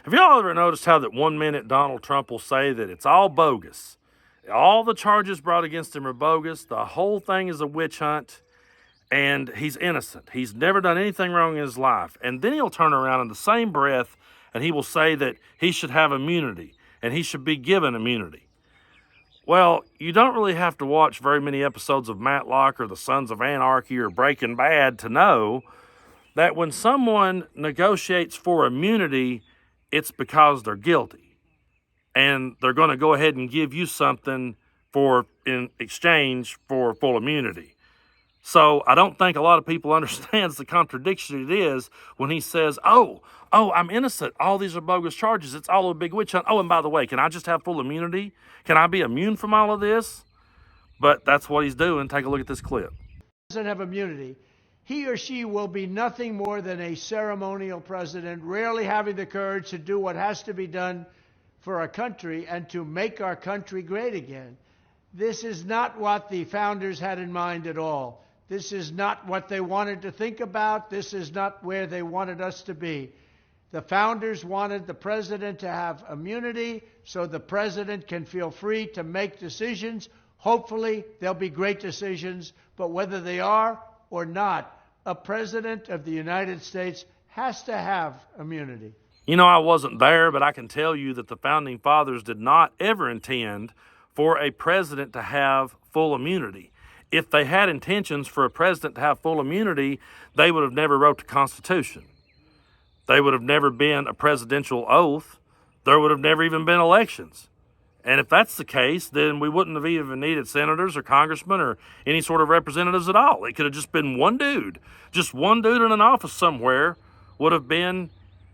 Have y'all ever noticed how that 1 minute Donald Trump will say that it's all bogus? All the charges brought against him are bogus. The whole thing is a witch hunt, and he's innocent. He's never done anything wrong in his life. And then he'll turn around in the same breath and he will say that he should have immunity and he should be given immunity. Well, you don't really have to watch very many episodes of Matlock or The Sons of Anarchy or Breaking Bad to know that when someone negotiates for immunity, it's because they're guilty. And they're going to go ahead and give you something in exchange for full immunity. So I don't think a lot of people understands the contradiction it is when he says, oh, I'm innocent. All these are bogus charges. It's all a big witch hunt. Oh, and by the way, can I just have full immunity? Can I be immune from all of this? But that's what he's doing. Take a look at this clip. Doesn't have immunity. He or she will be nothing more than a ceremonial president, rarely having the courage to do what has to be done for our country and to make our country great again. This is not what the founders had in mind at all. This is not what they wanted to think about. This is not where they wanted us to be. The founders wanted the president to have immunity so the president can feel free to make decisions. Hopefully, they'll be great decisions, but whether they are or not, a president of the United States has to have immunity. You know, I wasn't there, but I can tell you that the Founding Fathers did not ever intend for a president to have full immunity. If they had intentions for a president to have full immunity, they would have never wrote the Constitution. They would have never been a presidential oath. There would have never even been elections. And if that's the case, then we wouldn't have even needed senators or congressmen or any sort of representatives at all. It could have just been one dude. Just one dude in an office somewhere would have been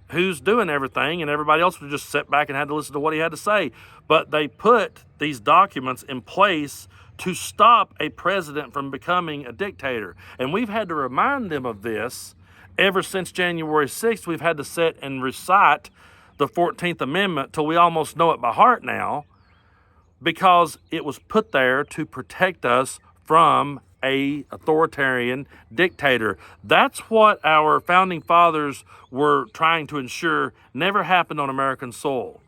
who's doing everything, and everybody else would have just sit back and had to listen to what he had to say. But they put these documents in place to stop a president from becoming a dictator. And we've had to remind them of this ever since January 6th. We've had to sit and recite the 14th Amendment till we almost know it by heart now, because it was put there to protect us from a authoritarian dictator. That's what our founding fathers were trying to ensure never happened on American soil.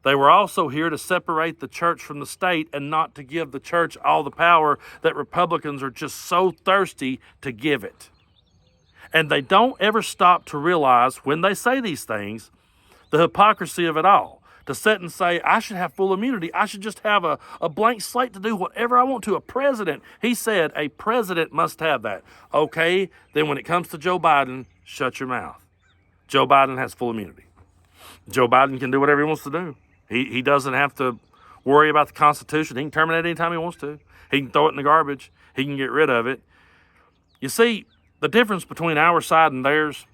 They were also here to separate the church from the state and not to give the church all the power that Republicans are just so thirsty to give it. And they don't ever stop to realize when they say these things, the hypocrisy of it all. To sit and say, I should have full immunity. I should just have a blank slate to do whatever I want to. A president, he said, a president must have that. Okay, then when it comes to Joe Biden, shut your mouth. Joe Biden has full immunity. Joe Biden can do whatever he wants to do. He doesn't have to worry about the Constitution. He can terminate it anytime he wants to. He can throw it in the garbage. He can get rid of it. You see, the difference between our side and theirs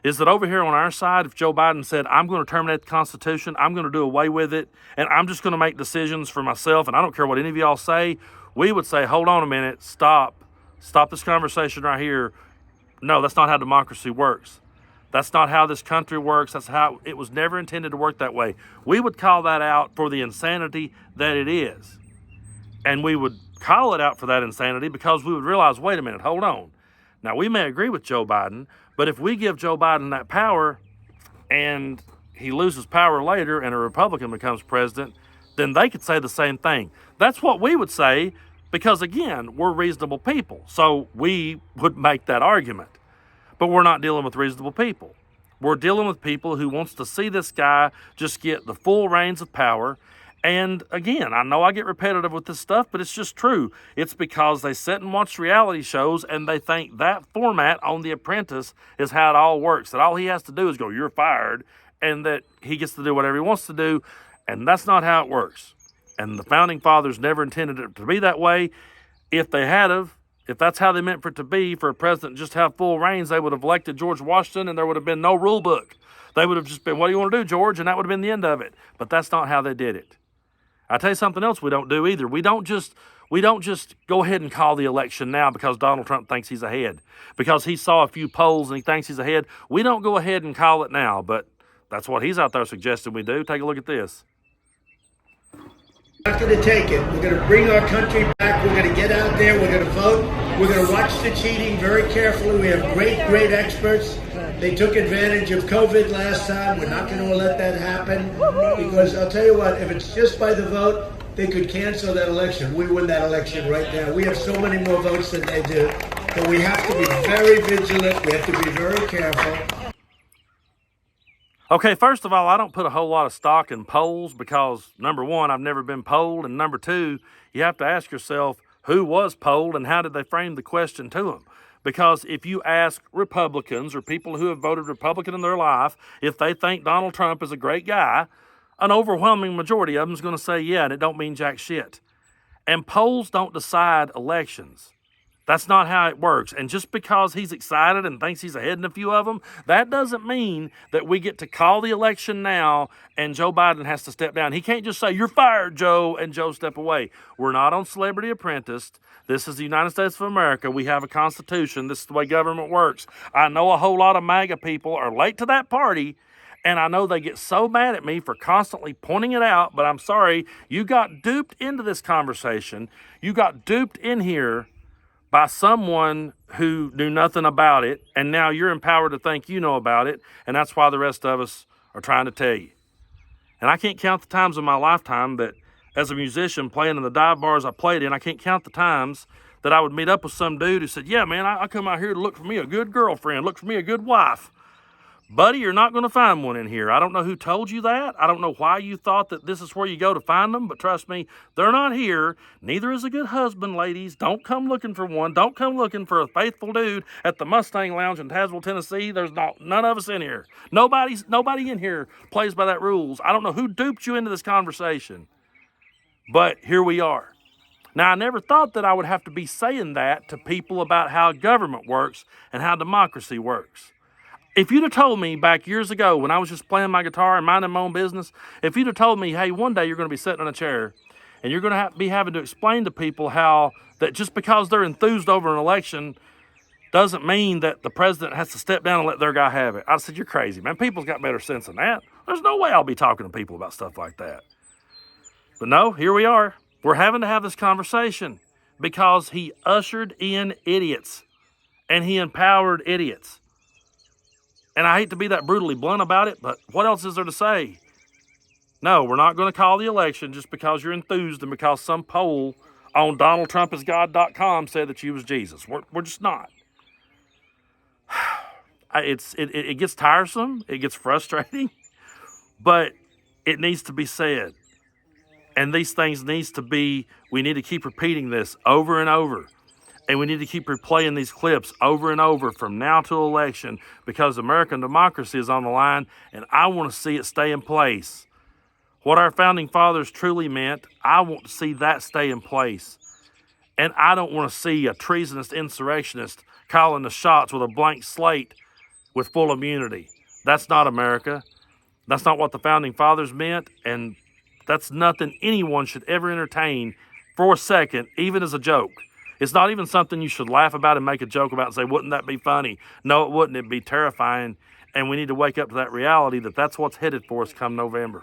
is that over here on our side, if Joe Biden said, I'm going to terminate the Constitution, I'm going to do away with it, and I'm just going to make decisions for myself, and I don't care what any of y'all say, we would say, hold on a minute, stop this conversation right here. No, that's not how democracy works. That's not how this country works. That's how it was never intended to work that way. We would call that out for the insanity that it is. And we would call it out for that insanity because we would realize, wait a minute, hold on. Now, we may agree with Joe Biden, but if we give Joe Biden that power and he loses power later and a Republican becomes president, then they could say the same thing. That's what we would say because, again, we're reasonable people. So we would make that argument. But we're not dealing with reasonable people. We're dealing with people who wants to see this guy just get the full reins of power. And again, I know I get repetitive with this stuff, but it's just true. It's because they sit and watch reality shows and they think that format on The Apprentice is how it all works. That all he has to do is go, you're fired, and that he gets to do whatever he wants to do. And that's not how it works. And the Founding Fathers never intended it to be that way. If they had of, if that's how they meant for it to be, for a president to just have full reins, they would have elected George Washington and there would have been no rule book. They would have just been, what do you want to do, George? And that would have been the end of it. But that's not how they did it. I'll tell you something else we don't do either. We don't just go ahead and call the election now because Donald Trump thinks he's ahead. Because he saw a few polls and he thinks he's ahead. We don't go ahead and call it now, but that's what he's out there suggesting we do. Take a look at this. We're not going to take it. We're going to bring our country back. We're going to get out there. We're going to vote. We're going to watch the cheating very carefully. We have great experts. They took advantage of COVID last time. We're not going to let that happen because I'll tell you what, if it's just by the vote, they could cancel that election. We win that election right now. We have so many more votes than they do. But we have to be very vigilant. We have to be very careful. Okay, first of all, I don't put a whole lot of stock in polls because, number one, I've never been polled, and number two, you have to ask yourself who was polled and how did they frame the question to them. Because if you ask Republicans or people who have voted Republican in their life if they think Donald Trump is a great guy, an overwhelming majority of them is going to say, yeah, and it don't mean jack shit. And polls don't decide elections. That's not how it works. And just because he's excited and thinks he's ahead in a few of them, that doesn't mean that we get to call the election now and Joe Biden has to step down. He can't just say, you're fired, Joe, and Joe step away. We're not on Celebrity Apprentice. This is the United States of America. We have a constitution. This is the way government works. I know a whole lot of MAGA people are late to that party, and I know they get so mad at me for constantly pointing it out, but I'm sorry, you got duped into this conversation. You got duped in here by someone who knew nothing about it, and now you're empowered to think you know about it, and that's why the rest of us are trying to tell you. And I can't count the times in my lifetime that, as a musician playing in the dive bars I played in, I can't count the times that I would meet up with some dude who said, yeah, man, I come out here to look for me a good girlfriend, look for me a good wife. Buddy, you're not going to find one in here. I don't know who told you that. I don't know why you thought that this is where you go to find them, but trust me, they're not here. Neither is a good husband, ladies. Don't come looking for one. Don't come looking for a faithful dude at the Mustang Lounge in Tazewell, Tennessee. There's none of us in here. Nobody in here plays by that rules. I don't know who duped you into this conversation, but here we are. Now, I never thought that I would have to be saying that to people about how government works and how democracy works. If you'd have told me back years ago when I was just playing my guitar and minding my own business, if you'd have told me, hey, one day you're going to be sitting in a chair and you're going to be having to explain to people how that just because they're enthused over an election doesn't mean that the president has to step down and let their guy have it. I said, you're crazy, man. People's got better sense than that. There's no way I'll be talking to people about stuff like that. But no, here we are. We're having to have this conversation because he ushered in idiots and he empowered idiots. And I hate to be that brutally blunt about it, but what else is there to say? No, we're not going to call the election just because you're enthused and because some poll on DonaldTrumpisGod.com said that you was Jesus. We're just not. It gets tiresome. It gets frustrating. But it needs to be said. And these things we need to keep repeating this over and over. And we need to keep replaying these clips over and over from now to election because American democracy is on the line and I want to see it stay in place. What our founding fathers truly meant, I want to see that stay in place. And I don't want to see a treasonous insurrectionist calling the shots with a blank slate with full immunity. That's not America. That's not what the founding fathers meant, and that's nothing anyone should ever entertain for a second, even as a joke. It's not even something you should laugh about and make a joke about and say, wouldn't that be funny? No, it wouldn't. It'd be terrifying. And we need to wake up to that reality that that's what's headed for us come November.